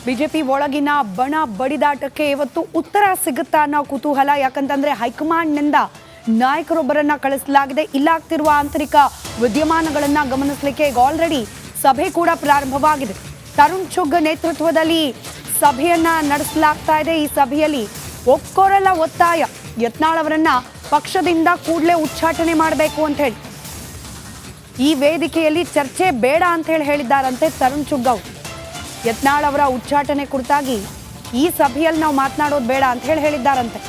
BJP ಒಳಗಿನ ಬಣ ಬಡಿದಾಟಕ್ಕೆ ಇವತ್ತು ಉತ್ತರ ಸಿಗುತ್ತಾ ಅನ್ನೋ ಕುತೂಹಲ. ಯಾಕಂತಂದ್ರೆ ಹೈಕಮಾಂಡ್ನಿಂದ ನಾಯಕರೊಬ್ಬರನ್ನ ಕಳಿಸಲಾಗಿದೆ. ಇಲ್ಲಾಗ್ತಿರುವ ಆಂತರಿಕ ವಿದ್ಯಮಾನಗಳನ್ನ ಗಮನಿಸಲಿಕ್ಕೆ ಈಗ ಆಲ್ರೆಡಿ ಸಭೆ ಕೂಡ ಪ್ರಾರಂಭವಾಗಿದೆ. ತರುಣ್ ಚುಗ್ ನೇತೃತ್ವದಲ್ಲಿ ಸಭೆಯನ್ನ ನಡೆಸಲಾಗ್ತಾ ಇದೆ. ಈ ಸಭೆಯಲ್ಲಿ ಒಕ್ಕೊರಲ ಒತ್ತಾಯ, ಯತ್ನಾಳ್ ಅವರನ್ನ ಪಕ್ಷದಿಂದ ಕೂಡಲೇ ಉಚ್ಚಾಟನೆ ಮಾಡಬೇಕು ಅಂತ ಹೇಳಿ ಈ ವೇದಿಕೆಯಲ್ಲಿ ಚರ್ಚೆ ಬೇಡ ಅಂತ ಹೇಳಿದ್ದಾರಂತೆ ತರುಣ್ ಚುಗ್ ಅವರು. ಯತ್ನಾಳ್ ಅವರ ಉಚ್ಚಾಟನೆ ಕುರಿತಾಗಿ ಈ ಸಭೆಯಲ್ಲಿ ನಾವು ಮಾತನಾಡೋದು ಬೇಡ ಅಂತ ಹೇಳಿದ್ದಾರಂತೆ.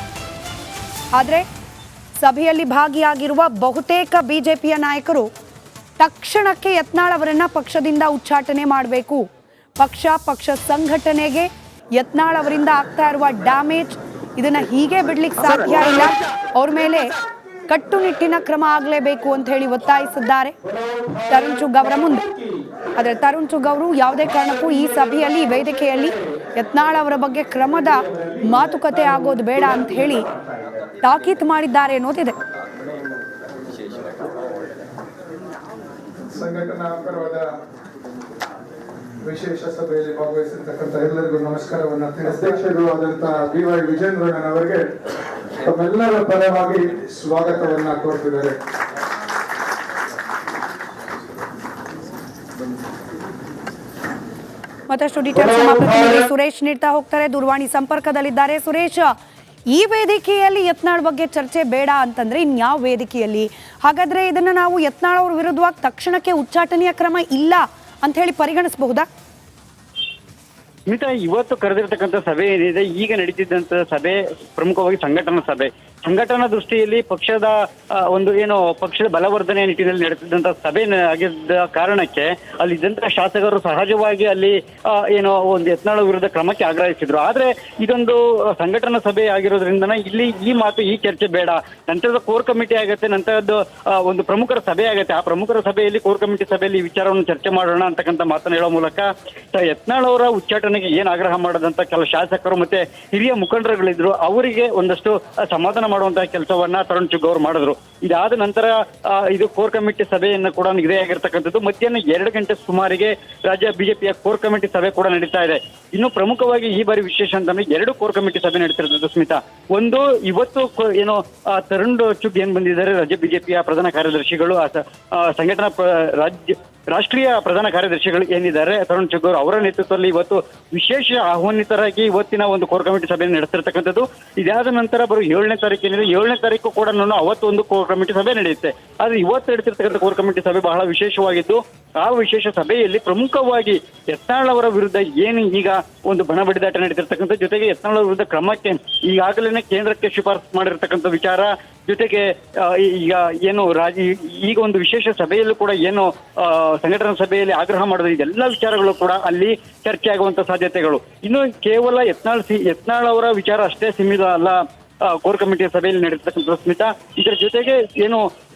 ಆದರೆ ಸಭೆಯಲ್ಲಿ ಭಾಗಿಯಾಗಿರುವ ಬಹುತೇಕ ಬಿಜೆಪಿಯ ನಾಯಕರು ತಕ್ಷಣಕ್ಕೆ ಯತ್ನಾಳ್ ಅವರನ್ನ ಪಕ್ಷದಿಂದ ಉಚ್ಚಾಟನೆ ಮಾಡಬೇಕು, ಪಕ್ಷ ಸಂಘಟನೆಗೆ ಯತ್ನಾಳ್ ಅವರಿಂದ ಆಗ್ತಾ ಇರುವ ಡ್ಯಾಮೇಜ್ ಇದನ್ನ ಹೀಗೆ ಬಿಡ್ಲಿಕ್ಕೆ ಸಾಧ್ಯ ಇಲ್ಲ, ಅವ್ರ ಮೇಲೆ ಕಟ್ಟುನಿಟ್ಟಿನ ಕ್ರಮ ಆಗಲೇಬೇಕು ಅಂತ ಹೇಳಿ ಒತ್ತಾಯಿಸಿದ್ದಾರೆ ತರುಣ್ ಚುಗ್ ಅವರ ಮುಂದೆ. ಆದರೆ ತರುಣ್ ಚುಗ್ ಅವರು ಯಾವುದೇ ಕಾರಣಕ್ಕೂ ಈ ಸಭೆಯಲ್ಲಿ ವೇದಿಕೆಯಲ್ಲಿ ಯತ್ನಾಳ್ ಅವರ ಬಗ್ಗೆ ಕ್ರಮದ ಮಾತುಕತೆ ಆಗೋದು ಬೇಡ ಅಂತ ಹೇಳಿ ತಾಕೀತು ಮಾಡಿದ್ದಾರೆ ಅನ್ನೋದಿದೆ. ಸಂಘಟನಾಪರವಾದ ವಿಶೇಷ ಸಭೆಯಲ್ಲಿ ಭಾಗವಹಿಸಿರ್ತಕ್ಕಂಥ ಎಲ್ಲರಿಗೂ ನಮಸ್ಕಾರವನ್ನು ಅಧ್ಯಕ್ಷರು ಆದಂತಹ BY ವಿಜೇಂದ್ರಣ್ಣನ್ ಅವರಿಗೆ ತಮ್ಮೆಲ್ಲರ ಪರವಾಗಿ ಸ್ವಾಗತವನ್ನ ಕೋರ್ತಿದ್ದಾರೆ. ಮತ್ತಷ್ಟು ಡೀಟೇಲ್ಸ್ ನಮ್ಮ ಪ್ರತಿನಿಧಿ ಸುರೇಶ್ ನೀಡ್ತಾ ಹೋಗ್ತಾರೆ, ದೂರವಾಣಿ ಸಂಪರ್ಕದಲ್ಲಿದ್ದಾರೆ. ಸುರೇಶ್, ಈ ವೇದಿಕೆಯಲ್ಲಿ ಯತ್ನಾಳ್ ಬಗ್ಗೆ ಚರ್ಚೆ ಬೇಡ ಅಂತಂದ್ರೆ ಇನ್ಯಾವ ವೇದಿಕೆಯಲ್ಲಿ? ಹಾಗಾದ್ರೆ ಇದನ್ನ ನಾವು ಯತ್ನಾಳ್ ಅವ್ರ ವಿರುದ್ಧವಾಗಿ ತಕ್ಷಣಕ್ಕೆ ಉಚ್ಚಾಟನೆಯ ಕ್ರಮ ಇಲ್ಲ ಅಂತ ಹೇಳಿ ಪರಿಗಣಿಸಬಹುದಾ? ಸ್ಮಿತಾ, ಇವತ್ತು ಕರೆದಿರ್ತಕ್ಕಂಥ ಸಭೆ ಏನಿದೆ, ಈಗ ನಡೀತಿದ್ದಂತ ಸಭೆ ಪ್ರಮುಖವಾಗಿ ಸಂಘಟನಾ ದೃಷ್ಟಿಯಲ್ಲಿ ಪಕ್ಷದ ಪಕ್ಷದ ಬಲವರ್ಧನೆ ನಿಟ್ಟಿನಲ್ಲಿ ನಡೆಸಿದಂತ ಸಭೆ ಆಗಿದ್ದ ಕಾರಣಕ್ಕೆ ಅಲ್ಲಿದ್ದಂತಹ ಶಾಸಕರು ಸಹಜವಾಗಿ ಅಲ್ಲಿ ಒಂದು ಯತ್ನಾಳ್ ವಿರುದ್ಧ ಕ್ರಮಕ್ಕೆ ಆಗ್ರಹಿಸಿದ್ರು. ಆದ್ರೆ ಇದೊಂದು ಸಂಘಟನಾ ಸಭೆ ಆಗಿರೋದ್ರಿಂದ ಇಲ್ಲಿ ಈ ಚರ್ಚೆ ಬೇಡ, ನಂತರದ ಕೋರ್ ಕಮಿಟಿ ಆಗತ್ತೆ, ನಂತರದ್ದು ಒಂದು ಪ್ರಮುಖರ ಸಭೆ ಆಗತ್ತೆ, ಆ ಪ್ರಮುಖರ ಸಭೆಯಲ್ಲಿ ಕೋರ್ ಕಮಿಟಿ ಸಭೆಯಲ್ಲಿ ಈ ವಿಚಾರವನ್ನು ಚರ್ಚೆ ಮಾಡೋಣ ಅಂತಕ್ಕಂಥ ಮಾತನ್ನು ಹೇಳೋ ಮೂಲಕ ಯತ್ನಾಳ್ ಅವರ ಉಚ್ಚಾಟನೆಗೆ ಏನ್ ಆಗ್ರಹ ಮಾಡೋದಂತ ಕೆಲ ಶಾಸಕರು ಮತ್ತೆ ಹಿರಿಯ ಮುಖಂಡರುಗಳಿದ್ರು, ಅವರಿಗೆ ಒಂದಷ್ಟು ಸಮಾಧಾನ ಮಾಡುವಂತಹ ಕೆಲಸವನ್ನ ತರುಣ್ ಚುಗ್ ಅವರು ಮಾಡಿದ್ರು. ಇದಾದ ನಂತರ ಇದು ಕೋರ್ ಕಮಿಟಿ ಸಭೆಯನ್ನು ಕೂಡ ನಿಗದಿಯಾಗಿರ್ತಕ್ಕಂಥದ್ದು. ಮಧ್ಯಾಹ್ನ 2 ಗಂಟೆ ಸುಮಾರಿಗೆ ರಾಜ್ಯ ಬಿಜೆಪಿಯ ಕೋರ್ ಕಮಿಟಿ ಸಭೆ ಕೂಡ ನಡೀತಾ ಇದೆ. ಇನ್ನು ಪ್ರಮುಖವಾಗಿ ಈ ಬಾರಿ ವಿಶೇಷ ಅಂತಂದ್ರೆ 2 ಕೋರ್ ಕಮಿಟಿ ಸಭೆ ನಡೀತಿರ್ತದ್ದು ಸ್ಮಿತಾ. ಒಂದು ಇವತ್ತು ತರುಣ್ ಚುಗ್ ಏನ್ ಬಂದಿದ್ದಾರೆ, ರಾಜ್ಯ ಬಿಜೆಪಿಯ ಪ್ರಧಾನ ಕಾರ್ಯದರ್ಶಿಗಳು, ಸಂಘಟನಾ ರಾಷ್ಟ್ರೀಯ ಪ್ರಧಾನ ಕಾರ್ಯದರ್ಶಿಗಳು ಏನಿದ್ದಾರೆ ತರುಣ್ ಚುಗ್ ಅವರು, ಅವರ ನೇತೃತ್ವದಲ್ಲಿ ಇವತ್ತು ವಿಶೇಷ ಆಹ್ವಾನಿತರಾಗಿ ಇವತ್ತಿನ ಒಂದು ಕೋರ್ ಕಮಿಟಿ ಸಭೆಯನ್ನು ನಡೆಸ್ತಿರ್ತಕ್ಕಂಥದ್ದು. ಇದಾದ ನಂತರ ಬರೋ 7ನೇ ತಾರೀಕು ಏನಿದೆ, 7ನೇ ತಾರೀಕು ಕೂಡ ಅವತ್ತು ಒಂದು ಕೋರ್ ಕಮಿಟಿ ಸಭೆ ನಡೆಯುತ್ತೆ. ಆದ್ರೆ ಇವತ್ತು ನಡೀತಿರ್ತಕ್ಕಂಥ ಕೋರ್ ಕಮಿಟಿ ಸಭೆ ಬಹಳ ವಿಶೇಷವಾಗಿದ್ದು, ಆ ವಿಶೇಷ ಸಭೆಯಲ್ಲಿ ಪ್ರಮುಖವಾಗಿ ಯತ್ನಾಳ್ ಅವರ ವಿರುದ್ಧ ಏನು ಈಗ ಒಂದು ಬಣ ಬಡಿದಾಟ ನಡೀತಿರ್ತಕ್ಕಂಥ, ಜೊತೆಗೆ ಯತ್ನಾಳ್ ಅವರ ವಿರುದ್ಧ ಕ್ರಮಕ್ಕೆ ಈಗಾಗಲೇ ಕೇಂದ್ರಕ್ಕೆ ಶಿಫಾರಸು ಮಾಡಿರ್ತಕ್ಕಂಥ ವಿಚಾರ, ಜೊತೆಗೆ ಈಗ ಒಂದು ವಿಶೇಷ ಸಭೆಯಲ್ಲೂ ಕೂಡ ಸಂಘಟನಾ ಸಭೆಯಲ್ಲಿ ಆಗ್ರಹ ಮಾಡೋದು, ಇದೆಲ್ಲ ವಿಚಾರಗಳು ಕೂಡ ಅಲ್ಲಿ ಚರ್ಚೆ ಆಗುವಂತ ಸಾಧ್ಯತೆಗಳು. ಇನ್ನು ಕೇವಲ ಯತ್ನಾಳ್ ಅವರ ವಿಚಾರ ಅಷ್ಟೇ ಸೀಮಿತ ಅಲ್ಲ ಕೋರ್ ಕಮಿಟಿಯ ಸಭೆಯಲ್ಲಿ ನಡೆದಿರ್ತಕ್ಕಂಥ ಸ್ಮಿತಾ. ಇದರ ಜೊತೆಗೆ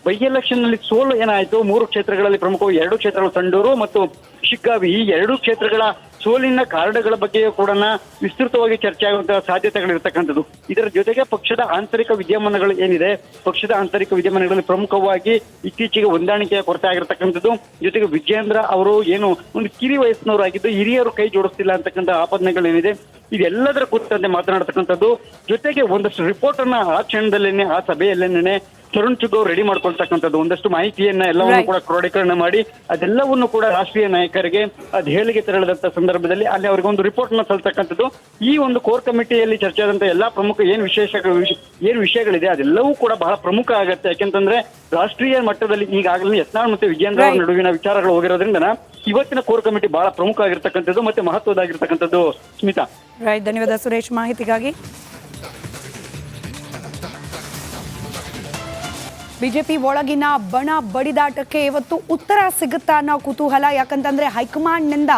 ಬೈ ಎಲೆಕ್ಷನ್ ನಲ್ಲಿ ಸೋಲು ಏನಾಯ್ತು, 3 ಕ್ಷೇತ್ರಗಳಲ್ಲಿ ಪ್ರಮುಖವಾಗಿ 2 ಕ್ಷೇತ್ರಗಳು, ಸಂಡೂರು ಮತ್ತು ಶಿಗ್ಗಾವಿ, ಈ 2 ಕ್ಷೇತ್ರಗಳ ಸೋಲಿನ ಕಾರಣಗಳ ಬಗ್ಗೆಯೂ ಕೂಡ ವಿಸ್ತೃತವಾಗಿ ಚರ್ಚೆ ಆಗುವಂತಹ ಸಾಧ್ಯತೆಗಳಿರ್ತಕ್ಕಂಥದ್ದು. ಇದರ ಜೊತೆಗೆ ಪಕ್ಷದ ಆಂತರಿಕ ವಿದ್ಯಮಾನಗಳು ಏನಿದೆ, ಪಕ್ಷದ ಆಂತರಿಕ ವಿದ್ಯಮಾನಗಳಲ್ಲಿ ಪ್ರಮುಖವಾಗಿ ಇತ್ತೀಚೆಗೆ ಹೊಂದಾಣಿಕೆಯ ಕೊರತೆ ಆಗಿರ್ತಕ್ಕಂಥದ್ದು, ಜೊತೆಗೆ ವಿಜೇಂದ್ರ ಅವರು ಒಂದು ಕಿರಿ ವಯಸ್ಸಿನವರಾಗಿದ್ದು ಹಿರಿಯರು ಕೈ ಜೋಡಿಸ್ತಿಲ್ಲ ಅಂತಕ್ಕಂಥ ಆಪಾದನೆಗಳೇನಿದೆ, ಇದೆಲ್ಲದರ ಕುರಿತಂತೆ ಮಾತನಾಡತಕ್ಕಂಥದ್ದು. ಜೊತೆಗೆ ಒಂದಷ್ಟು ರಿಪೋರ್ಟ್ ಅನ್ನ ಆ ಕ್ಷಣದಲ್ಲೇನೆ, ಆ ಸಭೆಯಲ್ಲೇನೆ ತರುಣ್ ಚುಗ್ ಅವರು ರೆಡಿ ಮಾಡ್ಕೊಳ್ತಕ್ಕಂಥದ್ದು, ಒಂದಷ್ಟು ಮಾಹಿತಿಯನ್ನ ಎಲ್ಲವನ್ನು ಕೂಡ ಕ್ರೋಢೀಕರಣ ಮಾಡಿ ಅದೆಲ್ಲವನ್ನು ಕೂಡ ರಾಷ್ಟ್ರೀಯ ನಾಯಕರಿಗೆ ದೆಹಲಿಗೆ ತೆರಳಿದಂತ ಸಂದರ್ಭದಲ್ಲಿ ಅಲ್ಲಿ ಅವರಿಗೆ ಒಂದು ರಿಪೋರ್ಟ್ ಅನ್ನ ಸಲ್ಲಿಸ್ತಕ್ಕಂಥದ್ದು. ಈ ಒಂದು ಕೋರ್ ಕಮಿಟಿಯಲ್ಲಿ ಚರ್ಚೆ ಆದಂತ ಎಲ್ಲಾ ಪ್ರಮುಖ ಏನ್ ವಿಷಯಗಳಿದೆ ಅದೆಲ್ಲವೂ ಕೂಡ ಬಹಳ ಪ್ರಮುಖ ಆಗತ್ತೆ. ಯಾಕೆಂತಂದ್ರೆ ರಾಷ್ಟ್ರೀಯ ಮಟ್ಟದಲ್ಲಿ ಈಗಾಗಲೇ ಯತ್ನಾಳ್ ಮತ್ತೆ ವಿಜೇಂದ್ರ ಅವರ ನಡುವಿನ ವಿಚಾರಗಳು ಹೋಗಿರೋದ್ರಿಂದ ಇವತ್ತಿನ ಕೋರ್ ಕಮಿಟಿ ಬಹಳ ಪ್ರಮುಖ ಆಗಿರ್ತಕ್ಕಂಥದ್ದು ಮತ್ತೆ ಮಹತ್ವದಾಗಿರ್ತಕ್ಕಂಥದ್ದು ಸ್ಮಿತಾ. ಧನ್ಯವಾದ ಸುರೇಶ್ ಮಾಹಿತಿಗಾಗಿ. ಬಿಜೆಪಿ ಒಳಗಿನ ಬಣ ಬಡಿದಾಟಕ್ಕೆ ಇವತ್ತು ಉತ್ತರ ಸಿಗುತ್ತಾ ಅನ್ನೋ ಕುತೂಹಲ. ಯಾಕಂತಂದ್ರೆ ಹೈಕಮಾಂಡ್ನಿಂದ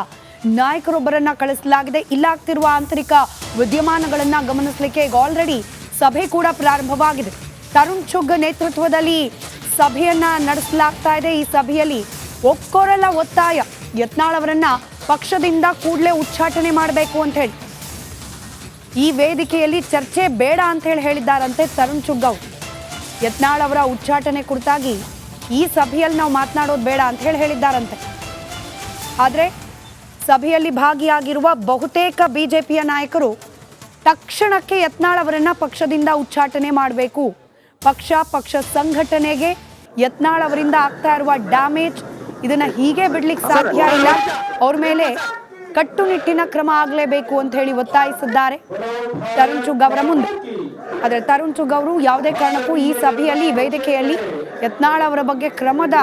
ನಾಯಕರೊಬ್ಬರನ್ನ ಕಳಿಸಲಾಗಿದೆ. ಇಲ್ಲಾಗ್ತಿರುವ ಆಂತರಿಕ ವಿದ್ಯಮಾನಗಳನ್ನ ಗಮನಿಸಲಿಕ್ಕೆ ಈಗ ಆಲ್ರೆಡಿ ಸಭೆ ಕೂಡ ಪ್ರಾರಂಭವಾಗಿದೆ. ತರುಣ್ ಚುಗ್ ನೇತೃತ್ವದಲ್ಲಿ ಸಭೆಯನ್ನ ನಡೆಸಲಾಗ್ತಾ ಇದೆ. ಈ ಸಭೆಯಲ್ಲಿ ಒಕ್ಕೊರಲ ಒತ್ತಾಯ, ಯತ್ನಾಳ್ ಅವರನ್ನ ಪಕ್ಷದಿಂದ ಕೂಡಲೇ ಉಚ್ಚಾಟನೆ ಮಾಡಬೇಕು ಅಂತ ಹೇಳಿ ಈ ವೇದಿಕೆಯಲ್ಲಿ ಚರ್ಚೆ ಬೇಡ ಅಂತ ಹೇಳಿದ್ದಾರಂತೆ ತರುಣ್ ಚುಗ್ ಅವರು. ಯತ್ನಾಳ್ ಅವರ ಉಚ್ಚಾಟನೆ ಕುರಿತಾಗಿ ಈ ಸಭೆಯಲ್ಲಿ ನಾವು ಮಾತನಾಡೋದು ಬೇಡ ಅಂತ ಹೇಳಿದ್ದಾರಂತೆ. ಆದರೆ ಸಭೆಯಲ್ಲಿ ಭಾಗಿಯಾಗಿರುವ ಬಹುತೇಕ ಬಿಜೆಪಿಯ ನಾಯಕರು ತಕ್ಷಣಕ್ಕೆ ಯತ್ನಾಳ್ ಅವರನ್ನ ಪಕ್ಷದಿಂದ ಉಚ್ಚಾಟನೆ ಮಾಡಬೇಕು, ಪಕ್ಷ ಸಂಘಟನೆಗೆ ಯತ್ನಾಳ್ ಅವರಿಂದ ಆಗ್ತಾ ಇರುವ ಡ್ಯಾಮೇಜ್ ಇದನ್ನ ಹೀಗೆ ಬಿಡ್ಲಿಕ್ಕೆ ಸಾಧ್ಯ ಇಲ್ಲ, ಅವ್ರ ಮೇಲೆ ಕಟ್ಟುನಿಟ್ಟಿನ ಕ್ರಮ ಆಗಲೇಬೇಕು ಅಂತ ಹೇಳಿ ಒತ್ತಾಯಿಸಿದ್ದಾರೆ ತರುಣ್ ಚುಗ್ ಅವರ ಮುಂದೆ. ಆದರೆ ತರುಣ್ ಚುಗ್ ಅವರು ಯಾವುದೇ ಕಾರಣಕ್ಕೂ ಈ ಸಭೆಯಲ್ಲಿ ವೇದಿಕೆಯಲ್ಲಿ ಯತ್ನಾಳ್ ಅವರ ಬಗ್ಗೆ ಕ್ರಮದ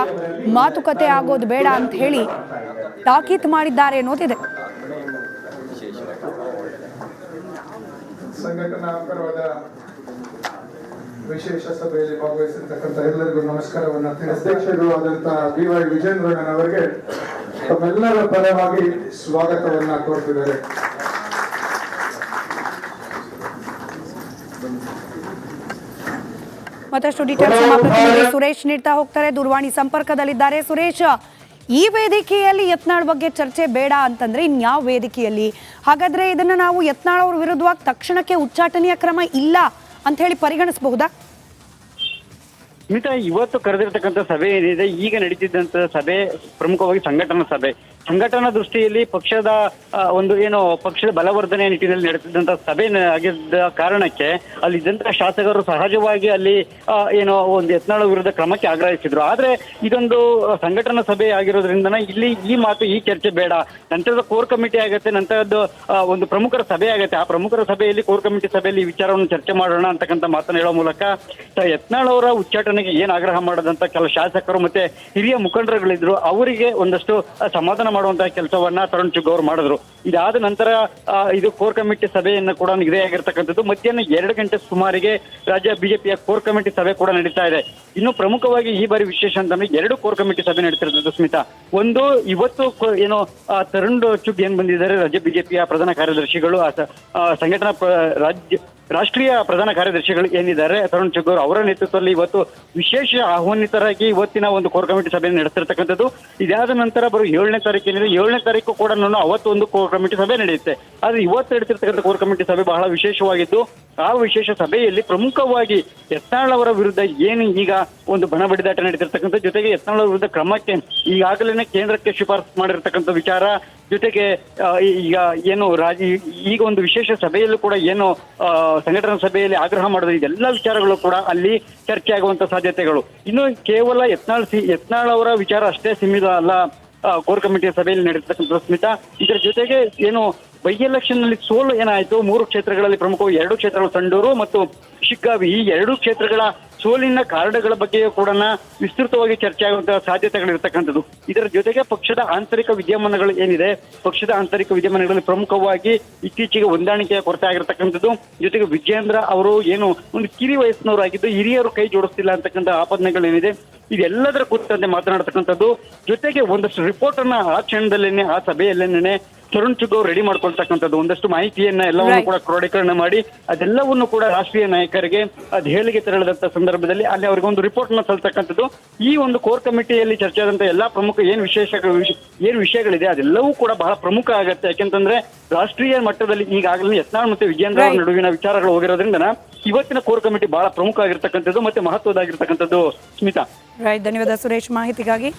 ಮಾತುಕತೆ ಆಗೋದು ಬೇಡ ಅಂತ ಹೇಳಿ ತಾಕೀತು ಮಾಡಿದ್ದಾರೆ ಅನ್ನೋದಿದೆ. ಸಂಘಟನಾಪರವಾದ ವಿಶೇಷ ಸಭೆಯಲ್ಲಿ ಭಾಗವಹಿಸಿರ್ತಕ್ಕಂಥ ಎಲ್ಲರಿಗೂ ನಮಸ್ಕಾರವನ್ನ ಅಧ್ಯಕ್ಷರು ಆದಂತ BY ವಿಜೇಂದ್ರಣ್ಣನವರಿಗೆ ತಮ್ಮೆಲ್ಲರ ಪರವಾಗಿ ಸ್ವಾಗತವನ್ನ ಕೋರ್ತಿದ್ದಾರೆ. ಮತ್ತಷ್ಟು ಡೀಟೇಲ್ಸ್ ನಮ್ಮ ಪ್ರತಿನಿಧಿ ಸುರೇಶ್ ನೀಡ್ತಾ ಹೋಗ್ತಾರೆ, ದೂರವಾಣಿ ಸಂಪರ್ಕದಲ್ಲಿದ್ದಾರೆ. ಸುರೇಶ್, ಈ ವೇದಿಕೆಯಲ್ಲಿ ಯತ್ನಾಳ್ ಬಗ್ಗೆ ಚರ್ಚೆ ಬೇಡ ಅಂತಂದ್ರೆ ಇನ್ಯಾವ ವೇದಿಕೆಯಲ್ಲಿ? ಹಾಗಾದ್ರೆ ಇದನ್ನ ನಾವು ಯತ್ನಾಳ್ ಅವ್ರ ವಿರುದ್ಧವಾಗಿ ತಕ್ಷಣಕ್ಕೆ ಉಚ್ಚಾಟನೆಯ ಕ್ರಮ ಇಲ್ಲ ಅಂತ ಹೇಳಿ ಪರಿಗಣಿಸಬಹುದಾ? ಸ್ಮಿತಾ, ಇವತ್ತು ಕರೆದಿರ್ತಕ್ಕಂಥ ಸಭೆ ಏನಿದೆ, ಈಗ ನಡೀತಿದ್ದಂತ ಸಭೆ ಪ್ರಮುಖವಾಗಿ ಸಂಘಟನಾ ದೃಷ್ಟಿಯಲ್ಲಿ ಪಕ್ಷದ ಪಕ್ಷದ ಬಲವರ್ಧನೆ ನಿಟ್ಟಿನಲ್ಲಿ ನಡೆಸಿದಂತ ಸಭೆ ಆಗಿದ್ದ ಕಾರಣಕ್ಕೆ ಅಲ್ಲಿದ್ದಂತಹ ಶಾಸಕರು ಸಹಜವಾಗಿ ಅಲ್ಲಿ ಒಂದು ಯತ್ನಾಳ್ ವಿರುದ್ಧ ಕ್ರಮಕ್ಕೆ ಆಗ್ರಹಿಸಿದ್ರು. ಆದ್ರೆ ಇದೊಂದು ಸಂಘಟನಾ ಸಭೆ ಆಗಿರೋದ್ರಿಂದ ಇಲ್ಲಿ ಈ ಚರ್ಚೆ ಬೇಡ, ನಂತರದ ಕೋರ್ ಕಮಿಟಿ ಆಗತ್ತೆ, ನಂತರದ್ದು ಒಂದು ಪ್ರಮುಖರ ಸಭೆ ಆಗತ್ತೆ, ಆ ಪ್ರಮುಖರ ಸಭೆಯಲ್ಲಿ ಕೋರ್ ಕಮಿಟಿ ಸಭೆಯಲ್ಲಿ ಈ ವಿಚಾರವನ್ನು ಚರ್ಚೆ ಮಾಡೋಣ ಅಂತಕ್ಕಂಥ ಮಾತನ್ನು ಹೇಳೋ ಮೂಲಕ ಯತ್ನಾಳ್ ಅವರ ಉಚ್ಚಾಟನೆಗೆ ಏನ್ ಆಗ್ರಹ ಮಾಡೋದಂತ ಕೆಲ ಶಾಸಕರು ಮತ್ತೆ ಹಿರಿಯ ಮುಖಂಡರುಗಳಿದ್ರು, ಅವರಿಗೆ ಒಂದಷ್ಟು ಸಮಾಧಾನ ಮಾಡುವಂತಹ ಕೆಲಸವನ್ನ ತರುಣ್ ಚುಗ್ ಅವರು ಮಾಡಿದ್ರು. ಇದಾದ ನಂತರ ಇದು ಕೋರ್ ಕಮಿಟಿ ಸಭೆಯನ್ನು ಕೂಡ ನಿಗದಿಯಾಗಿರ್ತಕ್ಕಂಥದ್ದು. ಮಧ್ಯಾಹ್ನ 2 ಗಂಟೆ ಸುಮಾರಿಗೆ ರಾಜ್ಯ ಬಿಜೆಪಿಯ ಕೋರ್ ಕಮಿಟಿ ಸಭೆ ಕೂಡ ನಡೀತಾ ಇದೆ. ಇನ್ನು ಪ್ರಮುಖವಾಗಿ ಈ ಬಾರಿ ವಿಶೇಷ ಅಂತಂದ್ರೆ 2 ಕೋರ್ ಕಮಿಟಿ ಸಭೆ ನಡೀತಿರ್ತದ್ದು ಸ್ಮಿತಾ. ಒಂದು ಇವತ್ತು ತರುಣ್ ಚುಗ್ ಏನ್ ಬಂದಿದ್ದಾರೆ, ರಾಜ್ಯ ಬಿಜೆಪಿಯ ಪ್ರಧಾನ ಕಾರ್ಯದರ್ಶಿಗಳು, ಸಂಘಟನಾ ರಾಷ್ಟ್ರೀಯ ಪ್ರಧಾನ ಕಾರ್ಯದರ್ಶಿಗಳು ಏನಿದ್ದಾರೆ ತರುಣ್ ಚುಗ್ ಅವರ ನೇತೃತ್ವದಲ್ಲಿ ಇವತ್ತು ವಿಶೇಷ ಆಹ್ವಾನಿತರಾಗಿ ಇವತ್ತಿನ ಒಂದು ಕೋರ್ ಕಮಿಟಿ ಸಭೆಯನ್ನು ನಡೆಸಿರ್ತಕ್ಕಂಥದ್ದು. ಇದಾದ ನಂತರ ಬರೋ 7ನೇ ತಾರೀಕು ಏನಿದೆ, 7ನೇ ತಾರೀಕು ಕೂಡ ಅವತ್ತು ಒಂದು ಕೋರ್ ಕಮಿಟಿ ಸಭೆ ನಡೆಯುತ್ತೆ. ಆದ್ರೆ ಇವತ್ತು ನಡೀತಿರ್ತಕ್ಕಂಥ ಕೋರ್ ಕಮಿಟಿ ಸಭೆ ಬಹಳ ವಿಶೇಷವಾಗಿದ್ದು, ಆ ವಿಶೇಷ ಸಭೆಯಲ್ಲಿ ಪ್ರಮುಖವಾಗಿ ಯತ್ನಾಳ್ ಅವರ ವಿರುದ್ಧ ಏನು ಈಗ ಒಂದು ಬಣ ಬಡಿದಾಟ ನಡೀತಿರ್ತಕ್ಕಂಥ, ಜೊತೆಗೆ ಯತ್ನಾಳ್ ಅವರ ವಿರುದ್ಧ ಕ್ರಮಕ್ಕೆ ಈಗಾಗಲೇ ಕೇಂದ್ರಕ್ಕೆ ಶಿಫಾರಸು ಮಾಡಿರ್ತಕ್ಕಂಥ ವಿಚಾರ, ಜೊತೆಗೆ ಈಗ ಒಂದು ವಿಶೇಷ ಸಭೆಯಲ್ಲೂ ಕೂಡ ಸಂಘಟನಾ ಸಭೆಯಲ್ಲಿ ಆಗ್ರಹ ಮಾಡೋದು, ಇದೆಲ್ಲ ವಿಚಾರಗಳು ಕೂಡ ಅಲ್ಲಿ ಚರ್ಚೆ ಆಗುವಂತ ಸಾಧ್ಯತೆಗಳು. ಇನ್ನು ಕೇವಲ ಯತ್ನಾಳ್ ಅವರ ವಿಚಾರ ಅಷ್ಟೇ ಸೀಮಿತ ಅಲ್ಲ ಕೋರ್ ಕಮಿಟಿಯ ಸಭೆಯಲ್ಲಿ ನಡೆದಿರ್ತಕ್ಕಂಥ ಸ್ಮಿತಾ. ಇದರ ಜೊತೆಗೆ ಬೈ ಎಲೆಕ್ಷನ್ ನಲ್ಲಿ ಸೋಲು ಏನಾಯ್ತು, 3 ಕ್ಷೇತ್ರಗಳಲ್ಲಿ ಪ್ರಮುಖವಾಗಿ 2 ಕ್ಷೇತ್ರಗಳು ಸಂಡೂರು ಮತ್ತು ಶಿಗ್ಗಾವಿ, ಈ 2 ಕ್ಷೇತ್ರಗಳ ಸೋಲಿನ ಕಾರಣಗಳ ಬಗ್ಗೆಯೂ ಕೂಡ ವಿಸ್ತೃತವಾಗಿ ಚರ್ಚೆ ಆಗುವಂತಹ ಸಾಧ್ಯತೆಗಳಿರ್ತಕ್ಕಂಥದ್ದು. ಇದರ ಜೊತೆಗೆ ಪಕ್ಷದ ಆಂತರಿಕ ವಿದ್ಯಮಾನಗಳು ಏನಿದೆ, ಪಕ್ಷದ ಆಂತರಿಕ ವಿದ್ಯಮಾನಗಳಲ್ಲಿ ಪ್ರಮುಖವಾಗಿ ಇತ್ತೀಚೆಗೆ ಹೊಂದಾಣಿಕೆಯ ಕೊರತೆ ಆಗಿರ್ತಕ್ಕಂಥದ್ದು, ಜೊತೆಗೆ ವಿಜೇಂದ್ರ ಅವರು ಒಂದು ಕಿರಿ ವಯಸ್ಸಿನವರಾಗಿದ್ದು ಹಿರಿಯರು ಕೈ ಜೋಡಿಸ್ತಿಲ್ಲ ಅಂತಕ್ಕಂಥ ಆಪಾದನೆಗಳೇನಿದೆ, ಇದೆಲ್ಲದರ ಕುರಿತಂತೆ ಮಾತನಾಡತಕ್ಕಂಥದ್ದು. ಜೊತೆಗೆ ಒಂದಷ್ಟು ರಿಪೋರ್ಟ್ ಅನ್ನ ಆ ಕ್ಷಣದಲ್ಲೇನೆ, ಆ ಸಭೆಯಲ್ಲೇನೆ ತರುಣ್ ಚುಗ್ ಅವರು ರೆಡಿ ಮಾಡ್ಕೊಳ್ತಕ್ಕಂಥದ್ದು, ಒಂದಷ್ಟು ಮಾಹಿತಿಯನ್ನ ಎಲ್ಲವನ್ನು ಕೂಡ ಕ್ರೋಢೀಕರಣ ಮಾಡಿ ಅದೆಲ್ಲವನ್ನು ಕೂಡ ರಾಷ್ಟ್ರೀಯ ನಾಯಕರಿಗೆ ದೆಹಲಿಗೆ ತೆರಳಿದಂತ ಸಂದರ್ಭದಲ್ಲಿ ಅಲ್ಲಿ ಅವರಿಗೆ ಒಂದು ರಿಪೋರ್ಟ್ ಅನ್ನ ಸಲ್ಲಿಸ್ತಕ್ಕಂಥದ್ದು. ಈ ಒಂದು ಕೋರ್ ಕಮಿಟಿಯಲ್ಲಿ ಚರ್ಚೆ ಆದಂತ ಎಲ್ಲಾ ಪ್ರಮುಖ ಏನ್ ವಿಷಯಗಳಿದೆ ಅದೆಲ್ಲವೂ ಕೂಡ ಬಹಳ ಪ್ರಮುಖ ಆಗತ್ತೆ. ಯಾಕೆಂತಂದ್ರೆ ರಾಷ್ಟ್ರೀಯ ಮಟ್ಟದಲ್ಲಿ ಈಗಾಗಲೇ ಯತ್ನಾಳ್ ಮತ್ತೆ ವಿಜೇಂದ್ರ ಅವರ ನಡುವಿನ ವಿಚಾರಗಳು ಹೋಗಿರೋದ್ರಿಂದ ಇವತ್ತಿನ ಕೋರ್ ಕಮಿಟಿ ಬಹಳ ಪ್ರಮುಖ ಆಗಿರ್ತಕ್ಕಂಥದ್ದು ಮತ್ತೆ ಮಹತ್ವದಾಗಿರ್ತಕ್ಕಂಥದ್ದು ಸ್ಮಿತಾ. ಧನ್ಯವಾದ ಸುರೇಶ್ ಮಾಹಿತಿಗಾಗಿ.